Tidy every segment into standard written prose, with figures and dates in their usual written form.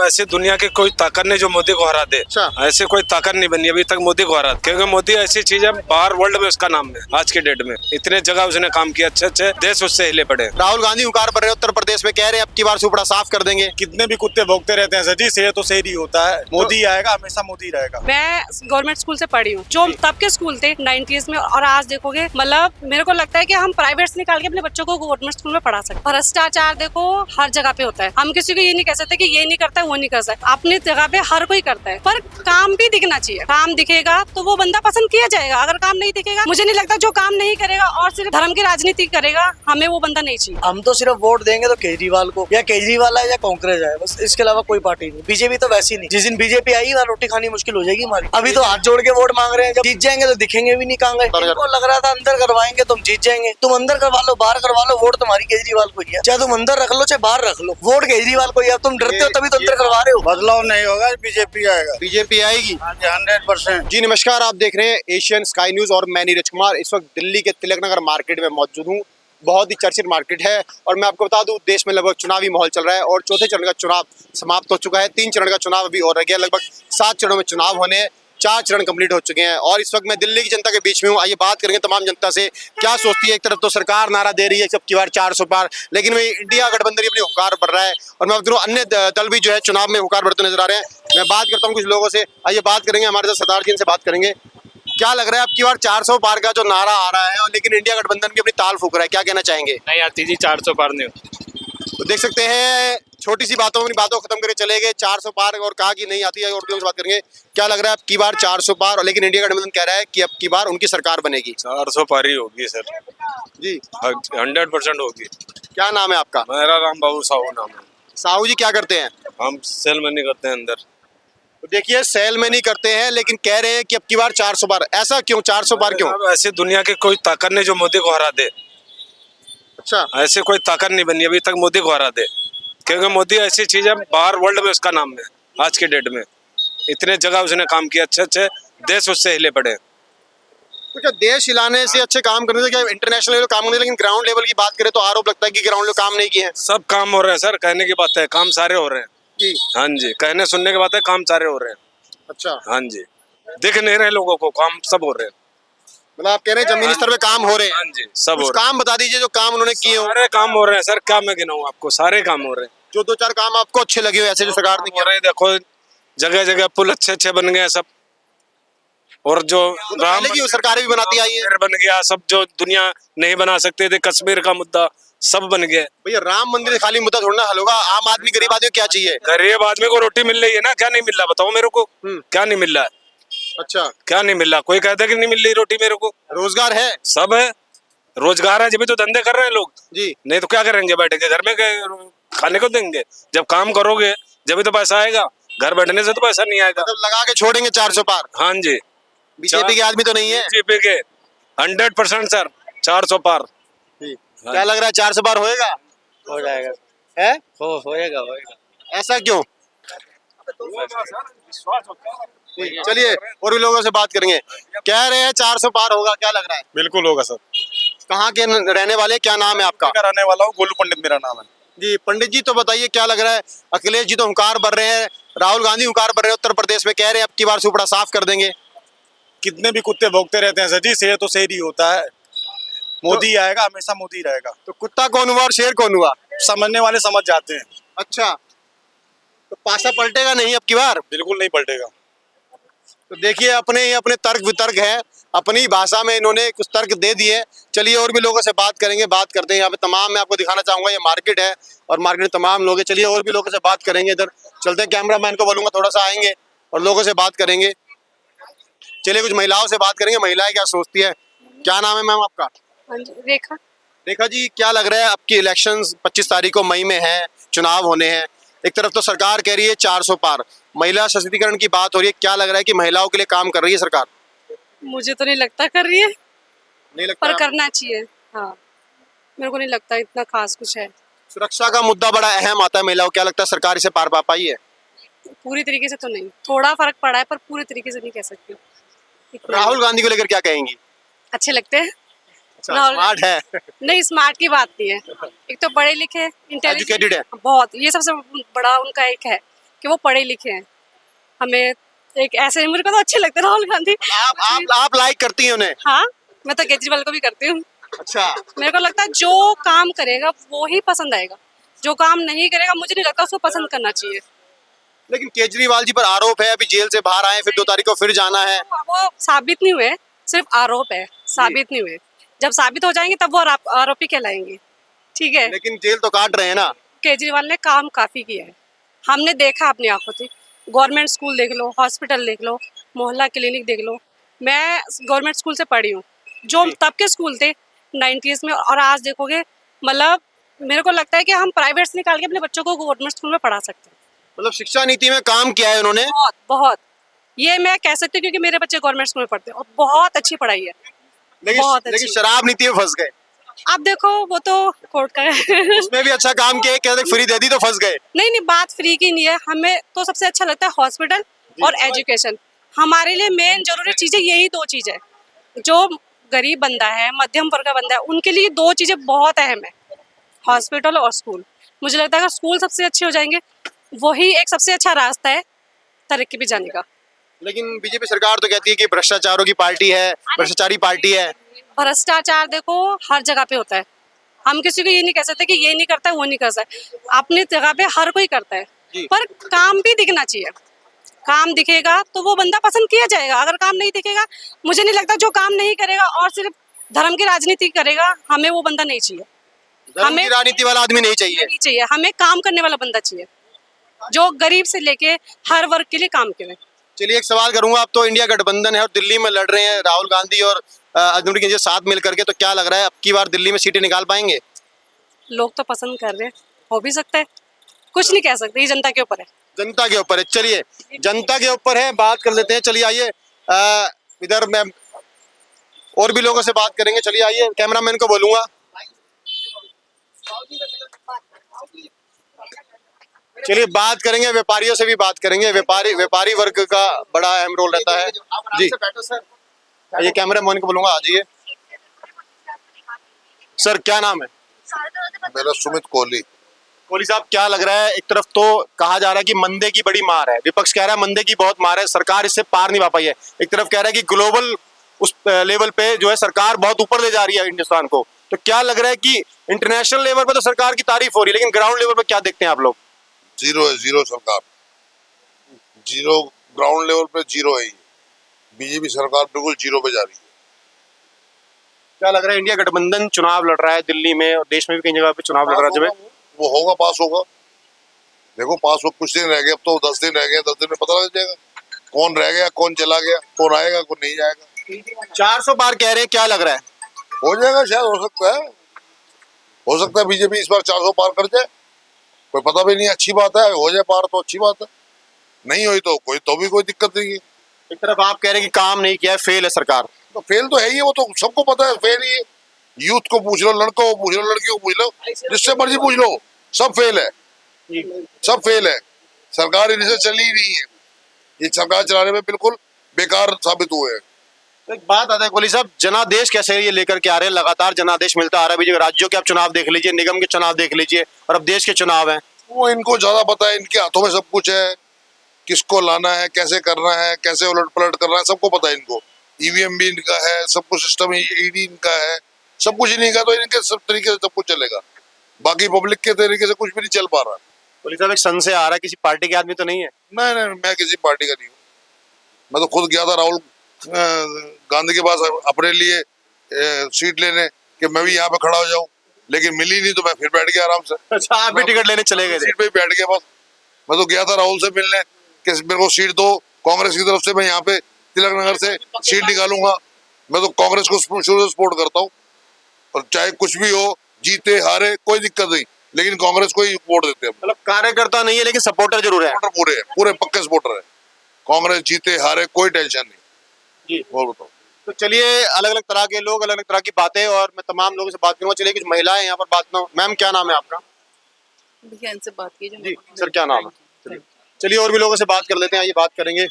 ऐसी दुनिया की कोई ताकत नहीं जो मोदी को हरा दे। अच्छा। ऐसे कोई ताकत नहीं बनी अभी तक मोदी को हरा, क्योंकि मोदी ऐसी चीज है, बाहर वर्ल्ड में उसका नाम है। आज के डेट में इतने जगह उसने काम किया, अच्छे अच्छे देश उससे हिले पड़े। राहुल गांधी हुंकार भर रहे हैं उत्तर प्रदेश में, कह रहे हैं अब की बार सुपड़ा साफ कर देंगे। कितने भी कुत्ते भौंकते रहते हैं सर जी, से तो सही होता है। मोदी आएगा, हमेशा मोदी रहेगा। मैं गवर्नमेंट स्कूल से पढ़ी हूँ, जो तब के स्कूल थे 90s में, और आज देखोगे मतलब मेरे को लगता है कि हम प्राइवेट से निकाल के अपने बच्चों को गवर्नमेंट स्कूल में पढ़ा सकते। भ्रष्टाचार देखो हर जगह पे होता है, हम किसी को ये नहीं कह सकते कि ये नहीं करता है वो नहीं कर सकता, अपनी जगह पे हर कोई करता है, पर काम भी दिखना चाहिए। काम दिखेगा तो वो बंदा पसंद किया जाएगा, अगर काम नहीं दिखेगा, मुझे नहीं लगता जो काम नहीं करेगा और सिर्फ धर्म की राजनीति करेगा, हमें वो बंदा नहीं चाहिए। हम तो सिर्फ वोट देंगे तो केजरीवाल को, या केजरीवाल है या कांग्रेस है, बस इसके अलावा कोई पार्टी नहीं। बीजेपी तो वैसी नहीं, जिस दिन बीजेपी आई वहाँ रोटी खानी मुश्किल हो जाएगी हमारी। अभी तो हाथ जोड़ के वोट मांग रहे हैं, जब जीत जाएंगे तो दिखेंगे भी नहीं कहाँ गए। इनको लग रहा था अंदर करवाएंगे तुम जीत जाएंगे, तुम अंदर करवा लो बाहर करवा लो, वोट तुम्हारी केजरीवाल को ही है। चाहे तुम अंदर रख लो चाहे बाहर रख लो, वोट केजरीवाल को ही है। तुम डरते हो तभी तो अंदर करवा रहे हो। बदलाव नहीं होगा, बीजेपी आएगा। बीजेपी आएगी 100%। जी। नमस्कार, आप देख रहे हैं एशियन स्काई न्यूज और मैं नीरज कुमार। इस वक्त दिल्ली के तिलक नगर मार्केट में मौजूद हूँ। बहुत ही चर्चित मार्केट है और मैं आपको बता दूं देश में लगभग चुनावी माहौल चल रहा है और चौथे चरण का चुनाव समाप्त हो चुका है। 3 चरण का चुनाव अभी और रह गया, लगभग 7 चरणों में चुनाव होने हैं। 4 चरण कंप्लीट हो चुके हैं और इस वक्त मैं दिल्ली की जनता के बीच में हूँ। आइए बात करेंगे तमाम जनता से, क्या सोचती है। एक तरफ तो सरकार नारा दे रही है सब की बार 400 पार, लेकिन वही इंडिया गठबंधन अपनी हुंकार भर रहा है और मैं बता दूं अन्य दल भी जो है चुनाव में हुंकार भरते नजर आ रहे हैं। मैं बात करता हूँ कुछ लोगों से, आइए बात करेंगे। हमारे साथ सरदार जी से बात करेंगे। क्या लग रहा है अब की बार 400 पार का जो नारा आ रहा है और लेकिन इंडिया गठबंधन की अपनी ताल फूक रहा है, क्या कहना चाहेंगे? नहीं आती जी, 400 पार नहीं। तो देख सकते हैं छोटी सी बातों में बातों खत्म करके चले गए। 400 पार और कहा कि नहीं आती है, और लोगों से बात करेंगे। क्या लग रहा है अब की बार 400 पार और लेकिन इंडिया गठबंधन कह रहा है कि अब की बार उनकी सरकार बनेगी? 400 पार ही होगी सर जी, 100% होगी। क्या नाम है आपका? मेरा राम बाबू साहू नाम है। साहू जी क्या करते हैं? हम सेल मैनी करते हैं अंदर। तो देखिए सेल में नहीं करते हैं लेकिन कह रहे हैं कि अब की बार 400 पार। ऐसा क्यों 400 पार क्यों? ऐसी दुनिया की कोई ताकत नहीं जो मोदी को हरा दे। अच्छा, ऐसे कोई ताकत नहीं बनी अभी तक मोदी को हरा दे, क्योंकि मोदी ऐसी चीज है, बाहर वर्ल्ड में उसका नाम है। आज के डेट में इतने जगह उसने काम किया, अच्छे अच्छे देश उससे हिले पड़े। तो क्या देश हिलाने से अच्छे काम करने से क्या इंटरनेशनल लेवल काम करने, लेकिन ग्राउंड लेवल की बात करें तो आरोप लगता है कि ग्राउंड लेवल काम नहीं किए हैं। सब काम हो रहे हैं सर, कहने की बात है, काम सारे हो रहे हैं जी। हाँ जी, कहने सुनने की बात है, काम सारे हो रहे हैं। अच्छा, हाँ जी, दिख नहीं रहे लोगों को, काम सब हो रहे हैं। मतलब आप कह रहे हैं जमीनी स्तर पे काम हो रहे हैं? हाँ जी, सब हो कुछ रहे हैं। काम बता दीजिए जो काम उन्होंने किए हो। सारे काम हो रहे हैं सर, क्या मैं गिनाऊं आपको, सारे काम हो रहे हैं। जो 2-4 काम आपको अच्छे लगे हो ऐसे जो सरकार ने हो रहे हैं, देखो जगह जगह पुल अच्छे अच्छे बन गए सब, और जो राम पहले की सरकारें भी बनाती आई है। मंदिर बन गया, सब जो दुनिया नहीं बना सकते थे, कश्मीर का मुद्दा सब बन गया। भैया राम मंदिर खाली मुद्दा थोड़ा ना हल होगा। आम आदमी गरीब आदमी को क्या चाहिए? गरीब आदमी को रोटी मिल रही है ना, क्या नहीं मिल रहा बताओ मेरे को? क्या नहीं मिल रहा है? अच्छा, क्या नहीं मिल रहा? कोई कहता है कि नहीं मिल रही रोटी मेरे को? रोजगार है? सब है, रोजगार है, जब तो धंधे कर रहे हैं लोग जी। नहीं तो क्या करेंगे बैठ के घर में, खाने को देंगे? जब काम करोगे जब तो पैसा आएगा, घर बैठने से तो पैसा नहीं आएगा। मतलब लगा के छोड़ेंगे 400 पार? हाँ जी, बीजेपी के आदमी तो नहीं है? बीजेपी के 100% सर 400 पार। क्या लग रहा है 400 पार होएगा? हो जाएगा, है? होएगा। ऐसा क्यों? चलिए और भी लोगों से बात करेंगे। कह रहे हैं 400 पार होगा, क्या लग रहा है? बिल्कुल होगा सर। कहाँ के रहने वाले, क्या नाम है आपका? मैं रहने वाला हूँ, गोलू पंडित मेरा नाम है जी। पंडित जी तो बताइए क्या लग रहा है? अखिलेश जी तो हुंकार भर रहे हैं, राहुल गांधी हुंकार भर रहे हैं उत्तर प्रदेश में, कह रहे हैं अब की बार सुपड़ा साफ कर देंगे। कितने भी कुत्ते भौंकते रहते हैं सर जी, से तो सही होता है। मोदी आएगा, हमेशा मोदी रहेगा। तो कुत्ता कौन हुआ और शेर कौन हुआ? समझने वाले समझ जाते हैं। अच्छा, तो पासा पलटेगा नहीं अब की बार? बिल्कुल नहीं पलटेगा। तो देखिए अपने ही अपने तर्क वितर्क है, अपनी भाषा में इन्होंने कुछ तर्क दे दिए। चलिए और भी लोगों से बात करेंगे, बात करते हैं। यहाँ पे तमाम मैं आपको दिखाना चाहूंगा, ये मार्केट है और मार्केट में तमाम लोग हैं। चलिए और भी लोगों से बात करेंगे। इधर चलते हैं, कैमरामैन को बोलूंगा थोड़ा सा आएंगे और लोगों से बात करेंगे। चलिए कुछ महिलाओं से बात करेंगे, महिलाएं क्या सोचती है। क्या नाम है मैम आपका? हाँ जी, रेखा। रेखा जी क्या लग रहा है आपकी इलेक्शन 25 तारीख को मई में है, चुनाव होने हैं। एक तरफ तो सरकार कह रही है 400 पार, महिला सशक्तिकरण की बात हो रही है, क्या लग रहा है कि महिलाओं के लिए काम कर रही है सरकार? मुझे तो नहीं लगता कर रही है, नहीं लगता? पर करना चाहिए। हाँ, मेरे को नहीं लगता इतना खास कुछ है। सुरक्षा का मुद्दा बड़ा अहम आता है महिलाओं, क्या लगता है सरकार इसे पार पा पाई है? पूरी तरीके से तो नहीं, थोड़ा फर्क पड़ा है, पर पूरी तरीके से नहीं कह सकती। राहुल गांधी को लेकर क्या कहेंगी? अच्छे लगते हैं। अच्छा, राहुल स्मार्ट है। नहीं, स्मार्ट की बात नहीं है, एक तो पढ़े लिखे, Educated है। बहुत, ये सबसे बड़ा उनका एक है कि वो पढ़े लिखे हैं। हमें एक ऐसे मेरे को तो अच्छे लगते हैं राहुल गांधी। आप लाइक करती हैं उन्हें? हाँ, मैं तो केजरीवाल को भी करती हूँ। अच्छा, मेरे को लगता है जो काम करेगा वो ही पसंद आएगा, जो काम नहीं करेगा मुझे नहीं लगता उसको पसंद करना चाहिए। लेकिन केजरीवाल जी पर आरोप है, अभी जेल से बाहर आए, फिर 2 तारीख को फिर जाना है। वो साबित नहीं हुए, सिर्फ आरोप है, साबित नहीं हुए। जब साबित हो जाएंगे तब वो आरोपी कहलाएंगे, ठीक है। लेकिन जेल तो काट रहे हैं ना। केजरीवाल ने काम काफी किया है, हमने देखा अपनी आंखों से। गवर्नमेंट स्कूल देख लो, हॉस्पिटल देख लो, मोहल्ला क्लिनिक देख लो। मैं गवर्नमेंट स्कूल से पढ़ी हूँ, जो तब के स्कूल थे 90s में, और आज देखोगे मतलब मेरे को लगता है कि हम प्राइवेट से निकाल के अपने बच्चों को गवर्नमेंट स्कूल में पढ़ा सकते हैं। मतलब शिक्षा नीति में काम किया है उन्होंने। बहुत बहुत, ये मैं कह सकती हूँ क्योंकि मेरे बच्चे गवर्नमेंट स्कूल में पढ़ते हैं और बहुत अच्छी पढ़ाई है। बहुत लेकिन अच्छी। शराब नीति में फंस गए। आप देखो वो तो कोर्ट का है। उसमें भी अच्छा काम किया, कहते फ्री दे दी तो फंस गए। नहीं, बात फ्री की नहीं है, हमें तो सबसे अच्छा लगता है हॉस्पिटल और एजुकेशन। हमारे लिए मेन जरूरी चीजें यही 2 चीज है। जो गरीब बंदा है, मध्यम वर्ग का बंदा है, उनके लिए 2 चीजें बहुत अहम है, हॉस्पिटल और स्कूल। मुझे लगता है अगर स्कूल सबसे अच्छे हो जाएंगे वही एक सबसे अच्छा रास्ता है तरक्की पे जाने का। लेकिन बीजेपी सरकार तो कहती है कि भ्रष्टाचारों की पार्टी है, भ्रष्टाचारी पार्टी है। भ्रष्टाचार देखो हर जगह पे होता है, हम किसी को ये नहीं कह सकते कि ये नहीं करता है वो नहीं करता है, अपनी जगह पे हर कोई करता है, पर काम भी दिखना चाहिए। काम दिखेगा तो वो बंदा पसंद किया जाएगा, अगर काम नहीं दिखेगा मुझे नहीं लगता, जो काम नहीं करेगा और सिर्फ धर्म की राजनीति करेगा, हमें वो बंदा नहीं चाहिए। धर्म की राजनीति वाला आदमी नहीं चाहिए। नहीं चाहिए, हमें काम करने वाला बंदा चाहिए, जो गरीब से लेके हर वर्ग के लिए काम करे। चलिए एक सवाल करूंगा, अब तो इंडिया गठबंधन है और दिल्ली में लड़ रहे हैं राहुल गांधी और अरुण के साथ मिल करके, तो क्या लग रहा है अब की बार दिल्ली में सीटें निकाल पाएंगे? लोग तो पसंद कर रहे हैं, हो भी सकता है, कुछ नहीं कह सकते, ये जनता के ऊपर है। जनता के ऊपर है। चलिए जनता के ऊपर है, बात कर लेते हैं। चलिए आइए, इधर मैं और भी लोगों से बात करेंगे। चलिए आइए, कैमरामैन को बोलूंगा। चलिए बात करेंगे, व्यापारियों से भी बात करेंगे। व्यापारी वर्ग का बड़ा अहम रोल रहता है जी। ये कैमरामैन को बोलूंगा, आ जाइए। सर क्या नाम है? मेरा सुमित कोहली। कोहली साहब, क्या लग रहा है, एक तरफ तो कहा जा रहा है कि मंदे की बड़ी मार है, विपक्ष कह रहा है मंदे की बहुत मार है, सरकार इससे पार नहीं पा पाई है। एक तरफ कह रहा है कि ग्लोबल उस लेवल पे जो है सरकार बहुत ऊपर ले जा रही है हिंदुस्तान को। तो क्या लग रहा है कि इंटरनेशनल लेवल पे तो सरकार की तारीफ हो रही है, लेकिन ग्राउंड लेवल पे क्या देखते हैं आप लोग? जीरो है, जीरो सरकार, जीरो ग्राउंड लेवल पे जीरो है। बीजेपी सरकार बिल्कुल जीरो पे जा रही है। क्या लग रहा है, इंडिया गठबंधन चुनाव लड़ रहा है दिल्ली में और देश में भी कई जगह पे चुनाव लड़ रहा है, जब वो होगा, पास होगा। देखो पास हो, कुछ दिन रह गए, अब तो 10 दिन रह गए, 10 दिन में पता लग जाएगा कौन रह गया, कौन चला गया, कौन आएगा, कौन नहीं जाएगा। 400 पार कह रहे हैं, क्या लग रहा है? हो जाएगा, शायद हो सकता है बीजेपी इस बार 400 पार कर जाए, कोई पता भी नहीं। अच्छी बात है, हो जाए पार तो अच्छी बात है, नहीं हुई तो भी कोई दिक्कत नहीं है। एक तरफ आप कह रहे हैं कि काम नहीं किया है, फेल है सरकार, तो फेल तो है ही है, वो तो सबको पता है, फेल ही है। यूथ को पूछ लो, लड़कों को पूछ लो, लड़कियों को पूछ लो, जिससे मर्जी पूछ लो, सब फेल है, सब फेल है। सरकार इनसे चली ही नहीं है, ये सरकार चलाने में बिल्कुल बेकार साबित हुए हैं। तो एक बात आता है कोहली साहब, जनादेश कैसे ये लेकर के आ रहे हैं? लगातार जनादेश मिलता आ रहा है, अभी राज्यों के आप चुनाव देख लीजिए, निगम के चुनाव देख लीजिए, और अब देश के चुनाव हैं। वो इनको ज्यादा पता है, इनके हाथों में सब कुछ है, किसको लाना है, कैसे करना है, कैसे उलट पलट करना है, सबको पता है इनको। ईवीएम भी इनका है, सब कुछ सिस्टम ईडी इनका है, सब कुछ इन्हीं का, तो इनके सब तरीके से सब कुछ चलेगा। बाकी पब्लिक के तरीके से कुछ भी नहीं चल पा रहा। कोहली साहब एक सन से आ रहा है, किसी पार्टी के आदमी तो नहीं है? नहीं नहीं, मैं किसी पार्टी का नहीं हूँ। मैं तो खुद गया था राहुल गांधी के पास अपने लिए सीट लेने कि मैं भी यहाँ पे खड़ा हो जाऊं, लेकिन मिली नहीं, तो मैं फिर बैठ गया आराम से। अच्छा, आप भी टिकट लेने चले गए थे? सीट पे ही बैठ गया बस। मैं तो गया था राहुल से मिलने कि मेरे को सीट दो, कांग्रेस की तरफ से मैं यहाँ पे तिलक नगर से सीट निकालूंगा। मैं तो कांग्रेस को शुरू से सपोर्ट करता हूँ, और चाहे कुछ भी हो, जीते हारे कोई दिक्कत नहीं, लेकिन कांग्रेस को ही वोट देते हैं। मतलब कार्यकर्ता नहीं है लेकिन सपोर्टर जरूर है। सपोर्टर पूरे पक्के सपोर्टर है। कांग्रेस जीते हारे कोई टेंशन नहीं जी। और बताओ। तो चलिए, अलग अलग तरह के लोग, अलग अलग तरह की बातें, और मैं तमाम लोगों से बात करूंगा। चलिए कुछ महिलाएं यहाँ पर बात करूँ। मैम क्या नाम है आपका? इनसे बात कीजिए जी सर, क्या नाम है? चलिए और भी लोगों से बात कर लेते हैं, ये बात करेंगे।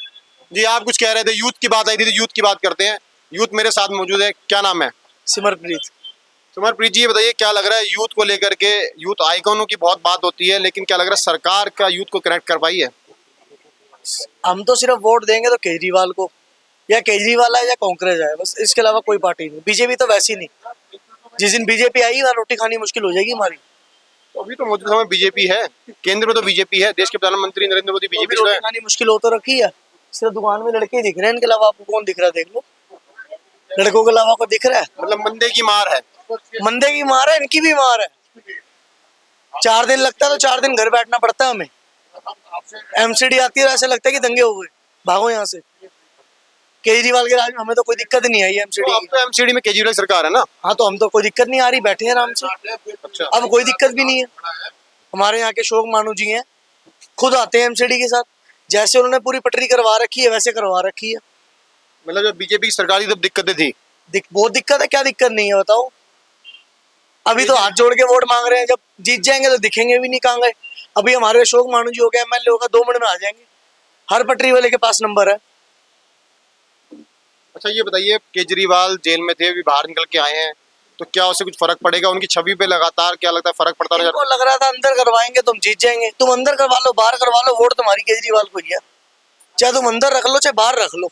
जी आप कुछ कह रहे थे, यूथ की बात आई थी, तो यूथ की बात करते हैं। यूथ मेरे साथ मौजूद है, क्या नाम है? सिमरप्रीत। सिमरप्रीत जी, ये बताइए क्या लग रहा है यूथ को लेकर के? यूथ आइकॉनों की बहुत बात होती है, लेकिन क्या लग रहा है सरकार का यूथ को कनेक्ट कर पाई है? हम तो सिर्फ वोट देंगे तो केजरीवाल को, या केजरीवाल है या कांग्रेस है, बस इसके अलावा कोई पार्टी नहीं। बीजेपी तो वैसी नहीं, जिस दिन बीजेपी आई वहाँ रोटी खानी मुश्किल हो जाएगी हमारी। तो अभी तो मौजूदा समय बीजेपी है, केंद्र में तो बीजेपी है, देश के प्रधानमंत्री नरेंद्र मोदी बीजेपी से रोटी है। खानी मुश्किल हो तो रखी है, सिर्फ दुकान में लड़के ही दिख रहे हैं, इनके अलावा आपको कौन दिख रहा है? देख लो, लड़कों के अलावा कोई दिख रहा है? मतलब मंदे की मार है। मंदे की मार है, इनकी भी मार है। 4 दिन लगता है तो 4 दिन घर बैठना पड़ता है हमें। एमसीडी आती है, ऐसा लगता है कि दंगे हो गए, भागो यहाँ से। केजरीवाल के राज में हमें तो कोई दिक्कत नहीं आई एमसीडी तो अब की। तो एमसीडी में केजरीवाल सरकार है ना। हाँ, तो हम तो कोई दिक्कत नहीं आ रही, बैठे हैं आराम से। अच्छा। अब कोई दिक्कत भी नहीं है। हमारे यहाँ के शोक मानू जी हैं, खुद आते हैं एमसीडी के साथ, जैसे उन्होंने पूरी पटरी करवा रखी है वैसे करवा रखी है। मतलब जब बीजेपी की सरकार थी तब दिक्कतें थी। बहुत दिक्कत है, क्या दिक्कत नहीं है बताओ? अभी तो हाथ जोड़ के वोट मांग रहे हैं, जब जीत जाएंगे तो दिखेंगे भी नहीं कहाँ गए। अभी हमारे अशोक मानू जी हो गए एमएलए होगा, 2 मिनट में आ जाएंगे। हर पटरी वाले के पास नंबर है। अच्छा ये बताइए, केजरीवाल जेल में थे, अभी बाहर निकल के आए हैं, तो क्या उससे कुछ फर्क पड़ेगा? उनकी छवि पे लगातार क्या लगता है फर्क पड़ता नजर? इनको लग रहा था अंदर करवाएंगे तुम जीत जाएंगे। तुम अंदर करवा लो, बाहर करवा लो, वोट तुम्हारी केजरीवाल को ही है। चाहे तुम अंदर रख लो चाहे बाहर रख लो,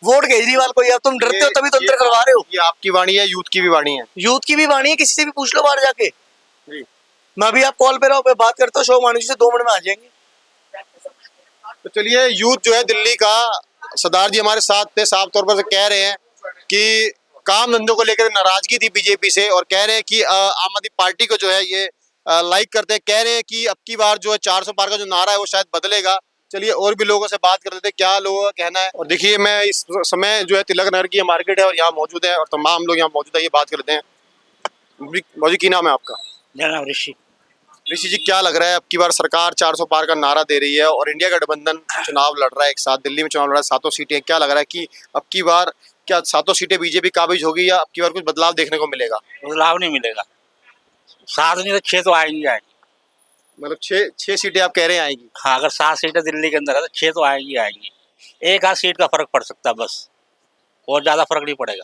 वोट केजरीवाल को ही है। तुम डरते हो तभी तो अंदर करवा रहे हो। ये आपकी वाणी है, यूथ की भी वाणी है। यूथ की भी वाणी है, किसी से भी पूछ लो बाहर जाके। जी। मैं अभी आप कॉल पे रहो, मैं बात करता हूँ अशोक मानू जी से, 2 मिनट में आ जाएंगे। तो चलिए, यूथ जो है दिल्ली का, सरदार जी हमारे साथ थे, साफ तौर पर से कह रहे हैं कि काम धंधों को लेकर नाराजगी थी बीजेपी से, और कह रहे हैं कि आम आदमी पार्टी को जो है ये लाइक करते हैं। कह रहे हैं कि अब की बार जो है 400 पार का जो नारा है वो शायद बदलेगा। चलिए और भी लोगों से बात कर लेते हैं, क्या लोगों का कहना है। और देखिए, मैं इस समय जो है तिलक नगर की मार्केट है और यहाँ मौजूद है, और तमाम लोग यहाँ मौजूद है, ये बात कर लेते हैं। मौजूद की नाम है आपका? मेरा नाम ऋषि। ऋषि जी, क्या लग रहा है अब की बार सरकार 400 पार का नारा दे रही है और इंडिया गठबंधन चुनाव लड़ रहा है, एक साथ दिल्ली में चुनाव लड़ रहा है, 7 सीटें, क्या लग रहा है कि अब की बार क्या 7 सीटें बीजेपी काबिज होगी या अब की बार कुछ बदलाव देखने को मिलेगा? बदलाव नहीं मिलेगा, 7 नहीं तो 6 तो आएंगी आएंगी। मतलब 6 सीटें आप कह रहे हैं आएगी? हाँ, अगर 7 सीटें दिल्ली के अंदर है तो 6 तो आएंगी आएंगी। 1 आध सीट का फर्क पड़ सकता है बस, और ज्यादा फर्क नहीं पड़ेगा।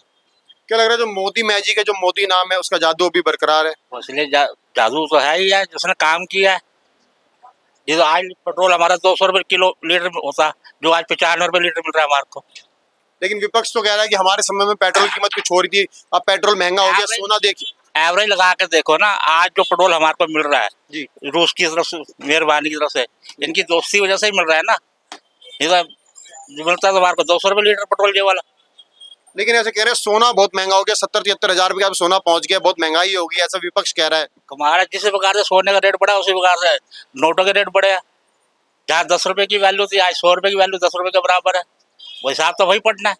क्या लग रहा है जो मोदी मैजिक है, जो मोदी नाम है, उसका जादू अभी बरकरार है? इसलिए जादू तो है ही है, जिसने काम किया है। ये तो आज पेट्रोल हमारा 200 रुपये किलो लीटर में होता, जो आज 95 रुपये लीटर मिल रहा है हमारे को। लेकिन विपक्ष तो कह रहा है कि हमारे समय में पेट्रोल की कीमत कुछ हो रही थी, अब पेट्रोल महंगा हो गया। सोना देखिए, एवरेज लगा के देखो ना, आज जो पेट्रोल हमारे को मिल रहा है जी, रूस की तरफ से, मेहरबानी की तरफ से, इनकी दोस्ती की वजह से ही मिल रहा है ना। ये तो मिलता है तो हमारे को 200 रुपये लीटर पेट्रोल ये वाला। लेकिन ऐसे कह रहे हैं सोना बहुत महंगा हो गया, 70-73 हजार रुपये का सोना पहुंच गया, बहुत महंगाई होगी, ऐसा विपक्ष कह रहा है। हमारा जिस प्रकार से सोने का रेट बढ़ा उसी प्रकार से नोटों के रेट बढ़े। जहाँ 10 रुपए की वैल्यू थी, आज 100 रुपए की वैल्यू 10 रुपए के बराबर है। वो हिसाब तो वही पड़ना है।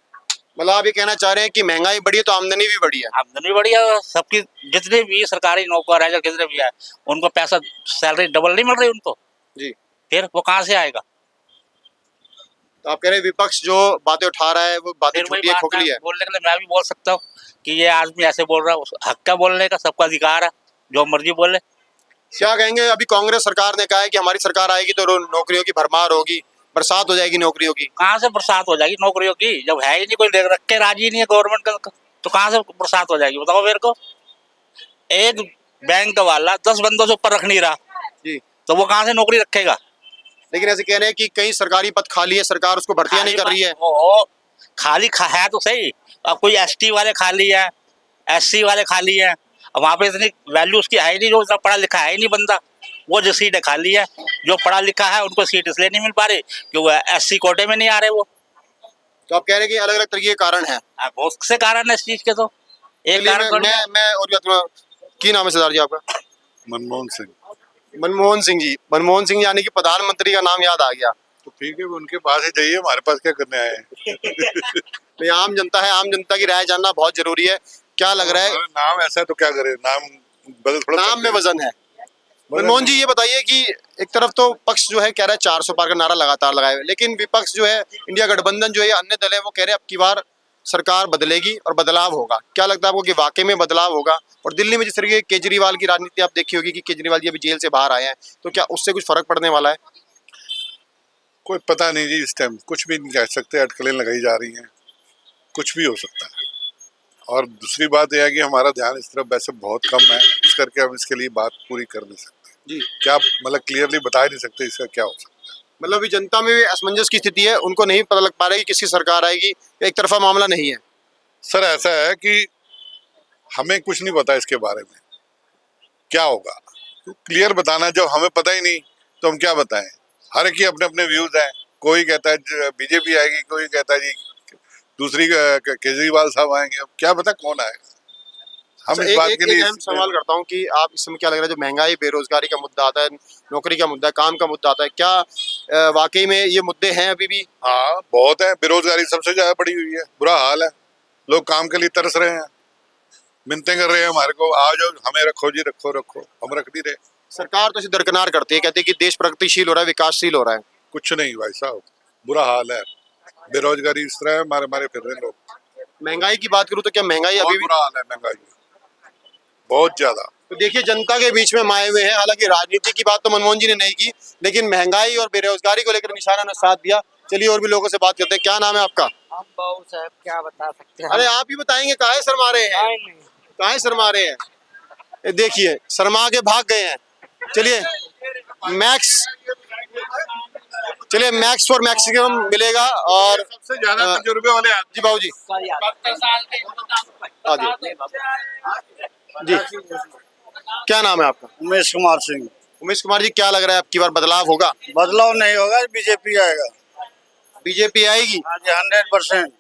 मतलब आप ये कहना चाह रहे हैं कि महंगाई बढ़ी है तो आमदनी भी बढ़ी है? आमदनी बढ़ी है सबकी, जितने भी सरकारी नौकर है, कितने भी है, उनको पैसा, सैलरी डबल नहीं मिल रही उनको जी। फिर वो कहाँ से आएगा? तो आप कह रहे हैं विपक्ष जो बातें उठा रहा है वो बातें फिर वही झूठी है, बात खोखली है, है? बोलने के लिए मैं भी बोल सकता हूँ कि ये आदमी ऐसे बोल रहा है, हक का बोलने का सबका अधिकार है, जो मर्जी बोले। क्या कहेंगे? अभी कांग्रेस सरकार ने कहा है कि हमारी सरकार आएगी तो नौकरियों की भरमार होगी, बरसात हो जाएगी नौकरियों की। कहाँ से बरसात हो जाएगी नौकरियों की, जब है ही नहीं, कोई रख के राजी नहीं है गवर्नमेंट का, तो कहाँ से बरसात हो जाएगी बताओ मेरे को? एक बैंक वाला 10 बंदों से ऊपर रख नहीं रहा जी, तो वो कहाँ से नौकरी रखेगा? लेकिन ऐसे कह रहे हैं कि कई सरकारी पद खाली है, सरकार उसको भर्तियां नहीं कर रही है। वो खाली है तो सही, अब कोई एसटी वाले खाली है, एससी वाले खाली है, अब वहाँ पे इतनी वैल्यू उसकी है ही नहीं, जो इतना पढ़ा लिखा है ही नहीं बंदा, वो जो सीटें खाली है, जो पढ़ा लिखा है उनको सीट इसलिए नहीं मिल पा रही कि वो एससी कोटे में नहीं आ रहे वो। तो आप कह रहे हैं कि अलग अलग तरीके के कारण है? बहुत से कारण है इस चीज के, तो एक चलिए, कारण मैं और भी आपका की नाम है सरदार जी आपका? मनमोहन सिंह। मनमोहन सिंह जी। मनमोहन सिंह यानी कि प्रधानमंत्री का नाम याद आ गया। तो ठीक है, उनके पास ही जाइए, हमारे पास क्या करने आए हैं? नहीं, आम जनता है, आम जनता की राय जानना बहुत जरूरी है। क्या लग रहा है? नाम ऐसा है तो क्या करे, नाम बदल थोड़ा, नाम में वजन है। मनमोहन जी, ये बताइए कि एक तरफ तो पक्ष जो है कह रहा है 400 पार का नारा लगातार लगाए हुए, लेकिन विपक्ष जो है, इंडिया गठबंधन जो है, अन्य दल है, वो कह रहे हैं अब की बार सरकार बदलेगी और बदलाव होगा। क्या लगता है आपको कि वाकई में बदलाव होगा? और दिल्ली में जिस तरीके केजरीवाल की राजनीति आप देखी होगी कि केजरीवाल जी अभी जेल से बाहर आए हैं, तो क्या उससे कुछ फर्क पड़ने वाला है? कोई पता नहीं जी, इस टाइम कुछ भी नहीं कह सकते, अटकलें लगाई जा रही हैं, कुछ भी हो सकता है। और दूसरी बात यह है कि हमारा ध्यान इस तरफ वैसे बहुत कम है, इस करके हम इसके लिए बात पूरी कर नहीं सकते जी। क्या मतलब क्लियरली बता ही नहीं सकते इसका क्या हो सकता है। मतलब अभी जनता में भी असमंजस की स्थिति है, उनको नहीं पता लग पा रहा है कि किसकी सरकार आएगी, एक तरफा मामला नहीं है। सर ऐसा है कि हमें कुछ नहीं पता इसके बारे में क्या होगा, क्लियर बताना, जब हमें पता ही नहीं तो हम क्या बताएं। हर एक के अपने अपने व्यूज हैं, कोई कहता है बीजेपी आएगी, कोई कहता है जी दूसरी केजरीवाल साहब आएंगे, अब क्या पता कौन आएगा। हम इस बात के लिए अहम सवाल करता हूँ कि आप इस समय क्या लग रहा है, जो महंगाई बेरोजगारी का मुद्दा आता है, नौकरी का मुद्दा है, काम का मुद्दा आता है, क्या वाकई में ये मुद्दे हैं अभी भी? हाँ बहुत है, बेरोजगारी सबसे ज्यादा बढ़ी हुई है, बुरा हाल है, लोग काम के लिए तरस रहे हैं, मिन्नतें कर रहे हैं हमारे को, आ जाओ हमें रखो जी, रखो रखो, हम रख नहीं रहे। सरकार तो इसे दरकिनार करती है, कहती है कि देश प्रगतिशील हो रहा है, विकासशील हो रहा है। कुछ नहीं भाई साहब, बुरा हाल है, बेरोजगारी इस तरह है, मारे मारे फिर रहे हैं लोग। महंगाई की बात करूँ तो क्या महंगाई अभी बहुत भी? बुरा हाल है, महंगाई बहुत ज्यादा। तो देखिए जनता के बीच में माए हुए हैं, हालांकि राजनीति की बात तो मनमोहन जी ने नहीं की, लेकिन महंगाई और बेरोजगारी को लेकर निशाना ने साथ दिया। चलिए और भी लोगों से बात करते हैं। क्या नाम है आपका? हम बाबू साहब क्या बता सकते हैं। अरे आप ही बताएंगे, काहे शर्मा रहे हैं, काहे शर्मा रहे हैं? ये देखिए शर्मा के भाग गए हैं। चलिए मैक्स फॉर मैक्सिमम मिलेगा। और सबसे ज्यादा तजुर्बे वाले जी बाबू जी जी, क्या नाम है आपका? उमेश कुमार सिंह। उमेश कुमार जी, क्या लग रहा है आपकी बार बदलाव होगा? बदलाव नहीं होगा, बीजेपी आएगा। बीजेपी आएगी? हाँ जी, 100%।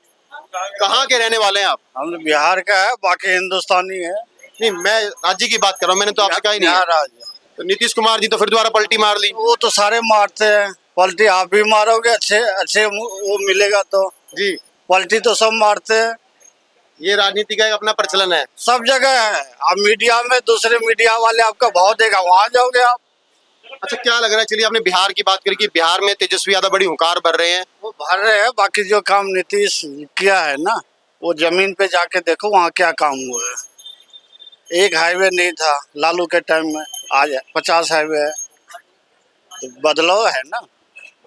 कहाँ के रहने वाले हैं आप? हम लोग बिहार का है, बाकी हिंदुस्तानी है। नहीं, मैं राज्य की बात कर रहा हूँ, मैंने तो आपसे कहा ही नहीं है। बिहार राज्य। तो नीतीश कुमार जी तो फिर दोबारा पलटी मार ली। वो तो सारे मारते हैं, पलटी आप भी मारोगे, अच्छे वो मिलेगा तो जी, पलटी तो सब मारते हैं, ये राजनीति का एक अपना प्रचलन है। सब जगह है। आप मीडिया में दूसरे मीडिया वाले आपका भाव देगा, वहाँ जाओगे आप। अच्छा, क्या लग रहा है, चलिए आपने बिहार की बात करी कि बिहार में तेजस्वी यादव बड़ी हुंकार भर रहे हैं। वो भर रहे हैं, बाकी जो काम नीतीश किया है ना, वो जमीन पे जाके देखो वहाँ क्या काम हुआ है। एक हाईवे नहीं था लालू के टाइम में, आज 50 हाईवे है, तो बदलाव है ना।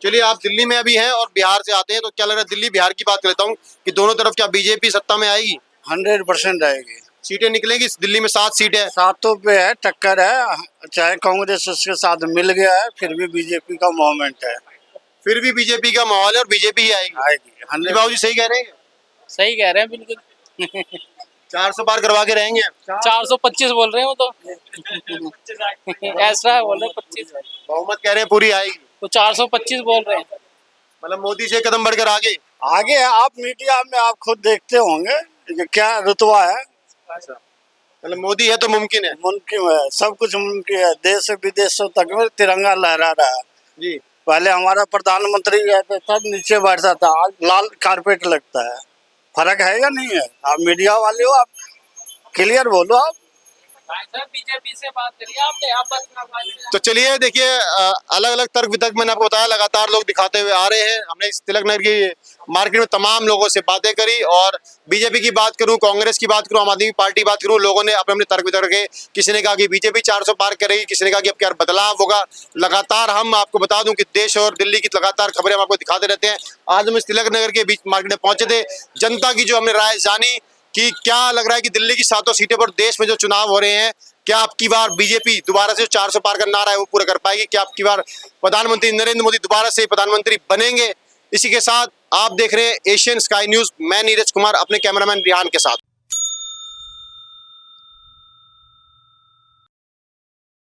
चलिए आप दिल्ली में अभी हैं और बिहार से आते हैं, तो क्या लग रहा है, दिल्ली बिहार की बात कर लेता हूँ कि दोनों तरफ क्या बीजेपी सत्ता में आएगी? 100% आएगी। सीटें निकलेंगी? दिल्ली में 7 सीट है। सातों पे है, टक्कर है, चाहे कांग्रेस उसके साथ मिल गया है, फिर भी बीजेपी का मूवमेंट है। फिर भी बीजेपी का माहौल है और बीजेपी ही आएगी। जी बाबू जी सही कह रहे हैं? सही कह रहे हैं बिल्कुल। 400 पार करवा के रहेंगे। 425 बोल रहे हो तो ऐसा बोल रहे 25 बहुमत कह रहे हैं पूरी आएगी, तो 425 बोल रहे हैं। मतलब मोदी से कदम बढ़कर आगे। आगे आप मीडिया में आप खुद देखते होंगे कि क्या रुतबा है। मतलब मोदी है तो मुमकिन है। मुमकिन है, सब कुछ मुमकिन है। देश से विदेशों तक में तिरंगा लहरा रहा है जी। पहले हमारा प्रधानमंत्री रहता था, नीचे बैठता था, आज लाल कारपेट लगता है। फर्क है या नहीं है? आप मीडिया वाले हो, आप क्लियर बोलो। आप बीजेपी से बात करिए आपने। तो चलिए देखिए, अलग अलग तर्क वितर्क मैंने आपको बताया, लगातार लोग दिखाते हुए आ रहे हैं। हमने इस तिलक नगर की मार्केट में तमाम लोगों से बातें करी, और बीजेपी की बात करूं, कांग्रेस की बात करूं, आम आदमी पार्टी की बात करूं, लोगों ने अपने अपने तर्क वितर्क के, किसी ने कहा कि बीजेपी 400 पार करेगी, किसी ने कहा कि अब क्या बदलाव होगा। लगातार हम आपको बता दूं कि देश और दिल्ली की लगातार खबरें हम आपको दिखाते रहते हैं। आज हम इस तिलक नगर के बीच मार्केट में पहुंचे थे, जनता की जो हमने राय जानी कि क्या लग रहा है कि दिल्ली की 7 सीटों पर देश में जो चुनाव हो रहे हैं, क्या आपकी बार बीजेपी दोबारा से 400 पार का नारा है वो पूरा कर पाएगी? क्या आपकी बार प्रधानमंत्री नरेंद्र मोदी दोबारा से प्रधानमंत्री बनेंगे? इसी के साथ आप देख रहे हैं एशियन स्काई न्यूज, मैं नीरज कुमार अपने कैमरामैन रिहान के साथ।